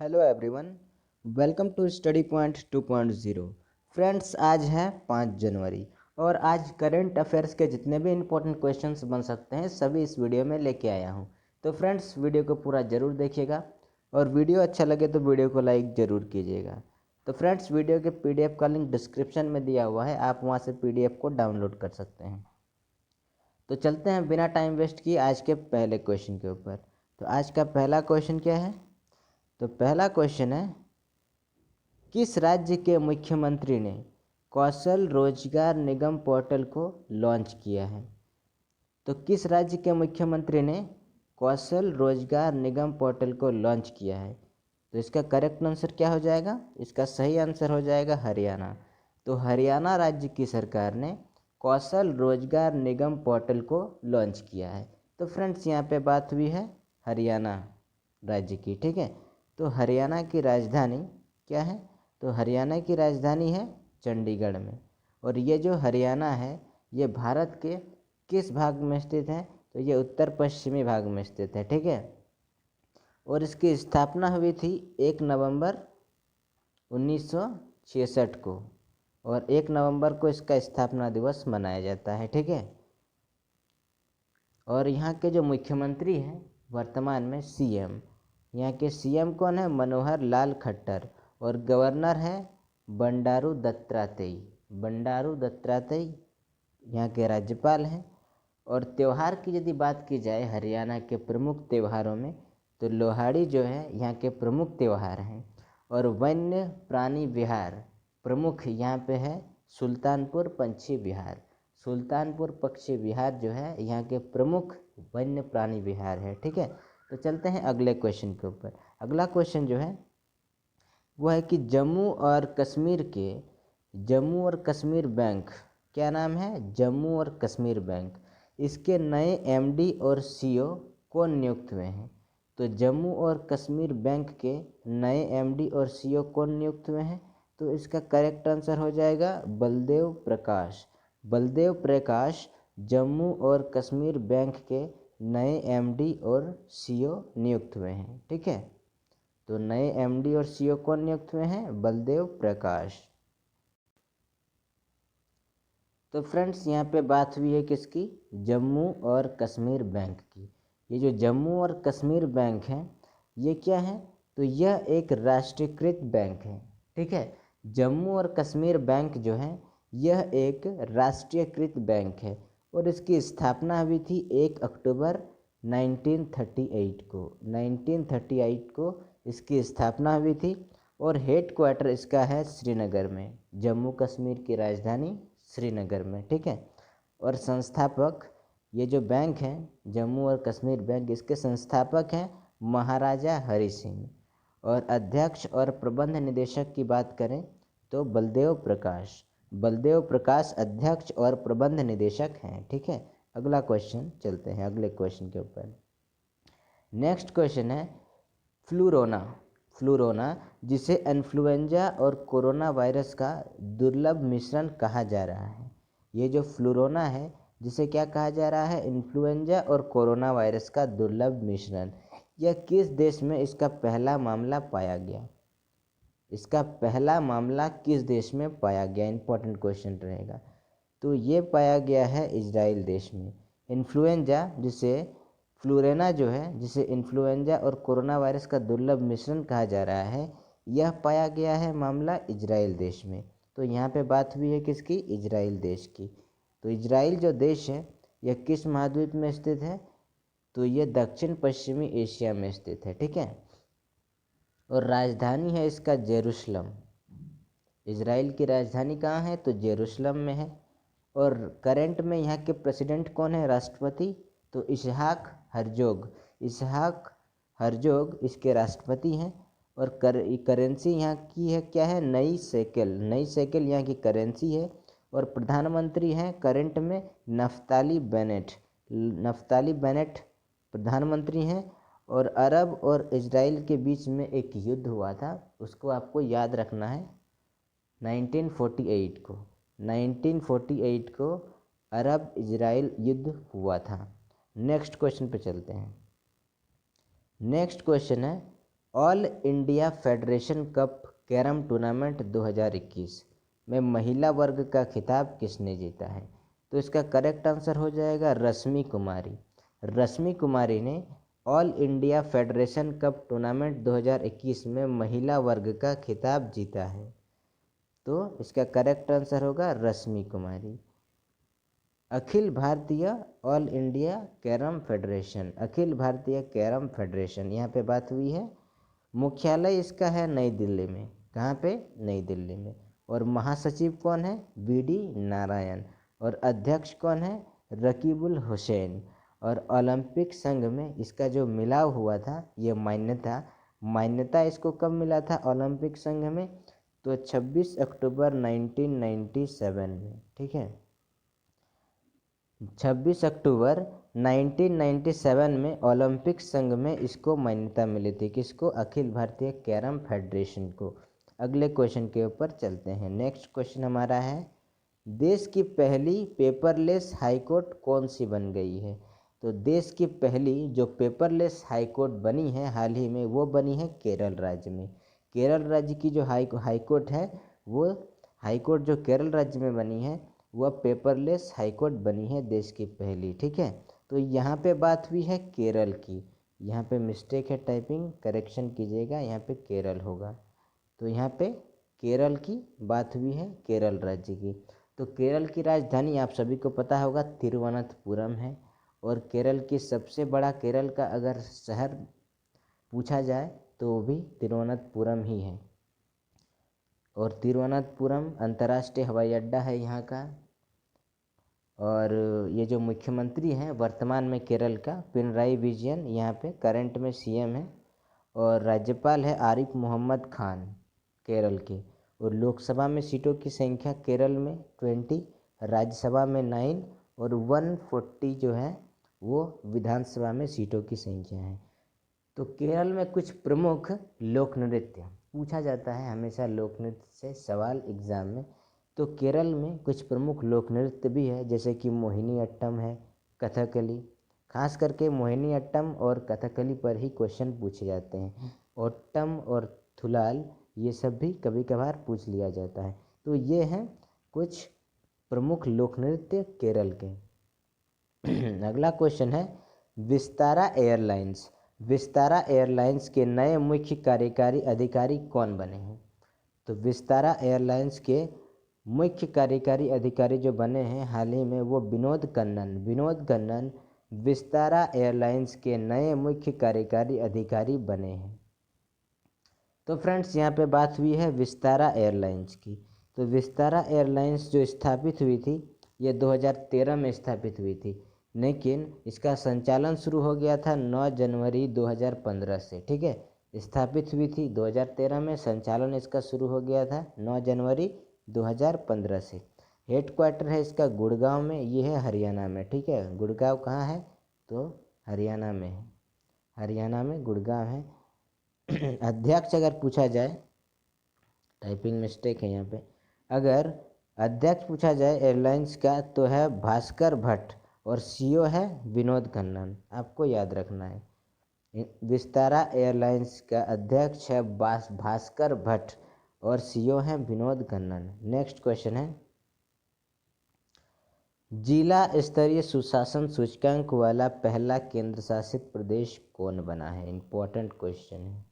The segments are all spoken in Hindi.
Hello everyone, welcome to study point 2.0। Friends, आज है 5 जनवरी और आज करंट अफेयर्स के जितने भी इम्पोर्टेंट क्वेश्चंस बन सकते हैं सभी इस वीडियो में लेके आया हूं। तो फ्रेंड्स, वीडियो को पूरा ज़रूर देखिएगा और वीडियो अच्छा लगे तो वीडियो को लाइक ज़रूर कीजिएगा। तो फ्रेंड्स, वीडियो के PDF का लिंक डिस्क्रिप्शन में दिया हुआ है, आप वहाँ से PDF को डाउनलोड कर सकते हैं। तो चलते हैं बिना टाइम वेस्ट किए आज के पहले क्वेश्चन के ऊपर। तो आज का पहला क्वेश्चन क्या है? तो पहला क्वेश्चन है, किस राज्य के मुख्यमंत्री ने कौशल रोजगार निगम पोर्टल को लॉन्च किया है? तो किस राज्य के मुख्यमंत्री ने कौशल रोजगार निगम पोर्टल को लॉन्च किया है? तो इसका करेक्ट आंसर क्या हो जाएगा? इसका सही आंसर हो जाएगा हरियाणा। तो हरियाणा राज्य की सरकार ने कौशल रोजगार निगम पोर्टल को लॉन्च किया है। तो फ्रेंड्स, यहाँ पे बात हुई है हरियाणा राज्य की, ठीक है। तो हरियाणा की राजधानी क्या है? तो हरियाणा की राजधानी है चंडीगढ़ में। और ये जो हरियाणा है ये भारत के किस भाग में स्थित है? तो ये उत्तर पश्चिमी भाग में स्थित है, ठीक है। और इसकी स्थापना हुई थी 1 नवंबर 1966 को और 1 नवंबर को इसका स्थापना दिवस मनाया जाता है, ठीक है। और यहाँ के जो मुख्यमंत्री हैं वर्तमान में CM, यहाँ के CM कौन है? मनोहर लाल खट्टर। और गवर्नर है बंडारू दत्तात्रेय। बंडारू दत्तात्रेय यहाँ के राज्यपाल हैं। और त्यौहार की यदि बात की जाए हरियाणा के प्रमुख त्योहारों में, तो लोहड़ी जो है यहाँ के प्रमुख त्यौहार हैं। और वन्य प्राणी विहार प्रमुख यहाँ पे है सुल्तानपुर पंछी विहार। सुल्तानपुर पक्षी विहार जो है यहाँ के प्रमुख वन्य प्राणी विहार है, ठीक है। तो चलते हैं अगले क्वेश्चन के ऊपर। अगला क्वेश्चन जो है वो है कि जम्मू और कश्मीर बैंक, क्या नाम है? जम्मू और कश्मीर बैंक। इसके नए MD और CEO कौन नियुक्त हुए हैं? तो जम्मू और कश्मीर बैंक के नए MD और CEO कौन नियुक्त हुए हैं? तो इसका करेक्ट आंसर हो जाएगा बलदेव प्रकाश। बलदेव प्रकाश जम्मू और कश्मीर बैंक के नए MD और CEO नियुक्त हुए हैं, ठीक है। तो नए MD और CEO कौन नियुक्त हुए हैं? बलदेव प्रकाश। तो फ्रेंड्स, यहाँ पे बात हुई है किसकी? जम्मू और कश्मीर बैंक की। ये जो जम्मू और कश्मीर बैंक है ये क्या है? तो यह एक राष्ट्रीयकृत बैंक है, ठीक है। जम्मू और कश्मीर बैंक जो है यह एक राष्ट्रीयकृत बैंक है और इसकी स्थापना हुई थी 1 अक्टूबर 1938 को। 1938 को इसकी स्थापना हुई थी और हेड क्वार्टर इसका है श्रीनगर में, जम्मू कश्मीर की राजधानी श्रीनगर में, ठीक है। और संस्थापक ये जो बैंक है जम्मू और कश्मीर बैंक, इसके संस्थापक हैं महाराजा हरि सिंह। और अध्यक्ष और प्रबंध निदेशक की बात करें तो बलदेव प्रकाश। बलदेव प्रकाश अध्यक्ष और प्रबंध निदेशक हैं, ठीक है। अगला क्वेश्चन चलते हैं अगले क्वेश्चन के ऊपर। नेक्स्ट क्वेश्चन है फ्लूरोना। फ्लूरोना जिसे इन्फ्लुएंजा और कोरोना वायरस का दुर्लभ मिश्रण कहा जा रहा है। ये जो फ्लूरोना है जिसे क्या कहा जा रहा है? इन्फ्लुएंजा और कोरोना वायरस का दुर्लभ मिश्रण। यह किस देश में इसका पहला मामला पाया गया? इसका पहला मामला किस देश में पाया गया? इंपॉर्टेंट क्वेश्चन रहेगा। तो ये पाया गया है इजराइल देश में। इन्फ्लुएंजा जिसे फ्लूरेना जो है जिसे इन्फ्लुएंजा और कोरोना वायरस का दुर्लभ मिश्रण कहा जा रहा है, यह पाया गया है मामला इजराइल देश में। तो यहाँ पे बात हुई है किसकी? इजराइल देश की। तो इजराइल जो देश है यह किस महाद्वीप में स्थित है? तो यह दक्षिण पश्चिमी एशिया में स्थित है, ठीक है। और राजधानी है इसका जेरूशलम। इजराइल की राजधानी कहाँ है? तो जेरूशलम में है। और करंट में यहाँ के प्रेसिडेंट कौन है? राष्ट्रपति? तो इसहाक हर्जोग। इसहाक हर्जोग इसके राष्ट्रपति हैं। और करेंसी यहाँ की है क्या है? नई शेकेल। नई शेकेल यहाँ की करेंसी है। और प्रधानमंत्री हैं करंट में नफ्ताली बेनेट। नफ्ताली बेनेट प्रधानमंत्री हैं। और अरब और इजराइल के बीच में एक युद्ध हुआ था, उसको आपको याद रखना है। 1948 को 1948 को अरब इजराइल युद्ध हुआ था। नेक्स्ट क्वेश्चन पे चलते हैं। नेक्स्ट क्वेश्चन है all India federation cup carrom tournament 2021 में महिला वर्ग का खिताब किसने जीता है? तो इसका करेक्ट आंसर हो जाएगा रश्मि कुमारी। रश्मि कुमारी ने all India federation cup tournament 2021 में महिला वर्ग का खिताब जीता है। तो इसका करेक्ट आंसर होगा रश्मि कुमारी। Akhil Bharatiya all India carrom federation, Akhil Bharatiya carrom federation, यहाँ पे बात हुई है। मुख्यालय इसका है नई दिल्ली में। कहाँ पे? नई दिल्ली में। और महासचिव कौन है? BD नारायण। और अध्यक्ष कौन है? रकीबुल हुसैन। और ओलंपिक संघ में इसका जो मिलाव हुआ था, ये मान्यता इसको कब मिला था ओलंपिक संघ में? तो 26 अक्टूबर 1997 में। ठीक है, 26 अक्टूबर 1997 में ओलंपिक संघ में इसको मान्यता मिली थी। किसको? अखिल भारतीय कैरम फेडरेशन को। अगले क्वेश्चन के ऊपर चलते हैं। नेक्स्ट क्वेश्चन हमारा है, देश की पहली पेपरलेस हाईकोर्ट कौन सी बन गई है? तो देश की पहली जो पेपरलेस हाईकोर्ट बनी है हाल ही में, वो बनी है केरल राज्य में। केरल राज्य की जो हाईकोर्ट है, वो हाईकोर्ट जो केरल राज्य में बनी है, वह पेपरलेस हाईकोर्ट बनी है देश की पहली। ठीक है, तो यहाँ पे बात हुई है केरल की। यहाँ पे मिस्टेक है, टाइपिंग करेक्शन कीजिएगा, यहाँ पे केरल होगा। तो यहाँ पे केरल की बात हुई है, केरल राज्य की। तो केरल की राजधानी आप सभी को पता होगा तिरुवनंतपुरम है। और केरल की सबसे बड़ा, केरल का अगर शहर पूछा जाए तो वो भी तिरुवनंतपुरम ही है। और तिरुवनंतपुरम अंतर्राष्ट्रीय हवाई अड्डा है यहाँ का। और ये जो मुख्यमंत्री हैं वर्तमान में केरल का, पिनराई विजयन, यहाँ पे करंट में CM है। और राज्यपाल है आरिफ मोहम्मद खान केरल के। और लोकसभा में सीटों की संख्या केरल में 20, राज्यसभा में 9 और 140 जो है वो विधानसभा में सीटों की संख्या है। तो केरल में कुछ प्रमुख लोक नृत्य पूछा जाता है हमेशा, लोक नृत्य से सवाल एग्जाम में। तो केरल में कुछ प्रमुख लोक नृत्य भी है, जैसे कि मोहिनी अट्टम है, कथकली। खास करके मोहिनी अट्टम और कथकली पर ही क्वेश्चन पूछे जाते हैं। ओट्टम और थुलाल ये सब भी कभी कभार पूछ लिया जाता है। तो ये हैं कुछ प्रमुख लोक नृत्य केरल के। अगला क्वेश्चन है, विस्तारा एयरलाइंस, विस्तारा एयरलाइंस के नए मुख्य कार्यकारी अधिकारी कौन बने हैं? तो विस्तारा एयरलाइंस के मुख्य कार्यकारी अधिकारी जो बने हैं हाल ही में, वो विनोद कन्नन विस्तारा एयरलाइंस के नए मुख्य कार्यकारी अधिकारी बने हैं। तो फ्रेंड्स यहाँ पे बात हुई है विस्तारा एयरलाइंस की। तो विस्तारा एयरलाइंस जो स्थापित हुई थी, ये 2013 में स्थापित हुई थी, लेकिन इसका संचालन शुरू हो गया था 9 जनवरी 2015 से। ठीक है, स्थापित हुई थी 2013 में, संचालन इसका शुरू हो गया था 9 जनवरी 2015 से। हेडक्वार्टर है इसका गुड़गांव में, ये है हरियाणा में। ठीक है, गुड़गांव कहाँ है? तो हरियाणा में है, हरियाणा में गुड़गांव है। अध्यक्ष अगर पूछा जाए, टाइपिंग मिस्टेक है यहाँ पे, अगर अध्यक्ष पूछा जाए एयरलाइंस का तो है भास्कर भट्ट। और CEO है विनोद कन्नन, आपको याद रखना है। विस्तारा एयरलाइंस का अध्यक्ष है भास्कर भट्ट और CEO है विनोद कन्नन। नेक्स्ट क्वेश्चन है, जिला स्तरीय सुशासन सूचकांक वाला पहला केंद्र शासित प्रदेश कौन बना है? इंपॉर्टेंट क्वेश्चन है।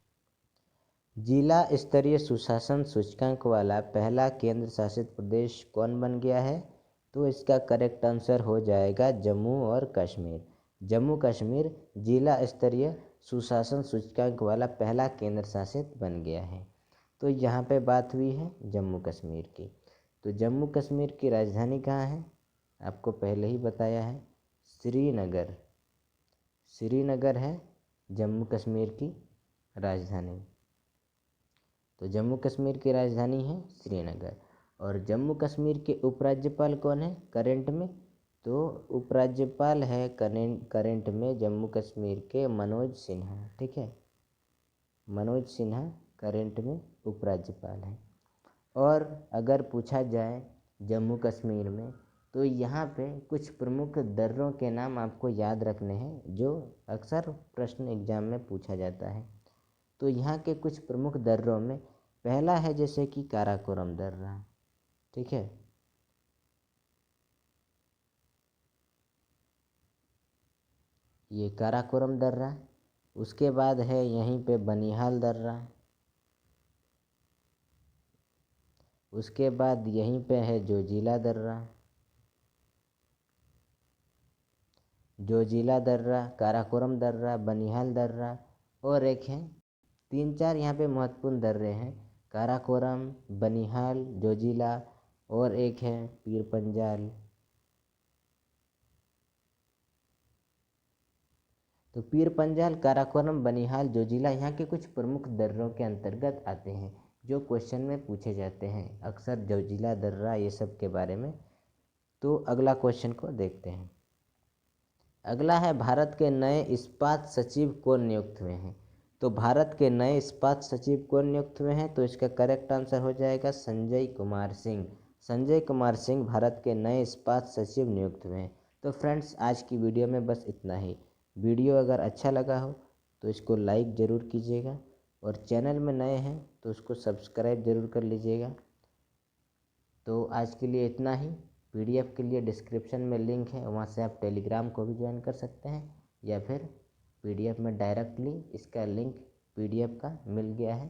जिला स्तरीय सुशासन सूचकांक वाला पहला केंद्र शासित प्रदेश कौन बन गया है? तो इसका करेक्ट आंसर हो जाएगा जम्मू और कश्मीर। जम्मू कश्मीर जिला स्तरीय सुशासन सूचकांक वाला पहला केंद्र शासित बन गया है। तो यहाँ पे बात हुई है जम्मू कश्मीर की। तो जम्मू कश्मीर की राजधानी कहाँ है? आपको पहले ही बताया है, श्रीनगर। श्रीनगर है जम्मू कश्मीर की राजधानी। तो जम्मू कश्मीर की राजधानी है श्रीनगर। और जम्मू कश्मीर के उपराज्यपाल कौन है करंट में? तो उपराज्यपाल है करंट में जम्मू कश्मीर के मनोज सिन्हा। ठीक है, मनोज सिन्हा करंट में उपराज्यपाल हैं। और अगर पूछा जाए जम्मू कश्मीर में, तो यहाँ पे कुछ प्रमुख दर्रों के नाम आपको याद रखने हैं, जो अक्सर प्रश्न एग्जाम में पूछा जाता है। तो यहाँ के कुछ प्रमुख दर्रों में पहला है जैसे कि काराकोरम दर्रा, ठीक है। ये काराकोरम दर्रा। उसके बाद है यहीं पे बनिहाल दर्रा। उसके बाद यहीं पे है जोजिला दर्रा। जोजिला दर्रा, काराकोरम दर्रा, बनिहाल दर्रा, और एक है 3-4 यहाँ पे महत्वपूर्ण दर्रे हैं, काराकोरम, बनिहाल, जोजिला, और एक है पीर पंजाल। तो पीर पंजाल, काराकोरम, बनिहाल, जोजिला यहाँ के कुछ प्रमुख दर्रों के अंतर्गत आते हैं जो क्वेश्चन में पूछे जाते हैं अक्सर, जोजिला दर्रा ये सब के बारे में। तो अगला क्वेश्चन को देखते हैं। अगला है भारत के नए इस्पात सचिव कौन नियुक्त हुए हैं। तो भारत के नए इस्पात सचिव कौन नियुक्त हुए हैं, तो इसका करेक्ट आंसर हो जाएगा संजय कुमार सिंह। संजय कुमार सिंह भारत के नए इस्पात सचिव नियुक्त हुए हैं। तो फ्रेंड्स, आज की वीडियो में बस इतना ही। वीडियो अगर अच्छा लगा हो तो इसको लाइक ज़रूर कीजिएगा, और चैनल में नए हैं तो उसको सब्सक्राइब ज़रूर कर लीजिएगा। तो आज के लिए इतना ही। पीडीएफ के लिए डिस्क्रिप्शन में लिंक है, वहाँ से आप टेलीग्राम को भी ज्वाइन कर सकते हैं, या फिर पीडीएफ में डायरेक्टली इसका लिंक पीडीएफ का मिल गया है,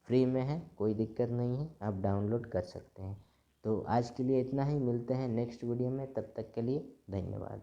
फ्री में है, कोई दिक्कत नहीं है, आप डाउनलोड कर सकते हैं। तो आज के लिए इतना ही, मिलते हैं नेक्स्ट वीडियो में, तब तक के लिए धन्यवाद।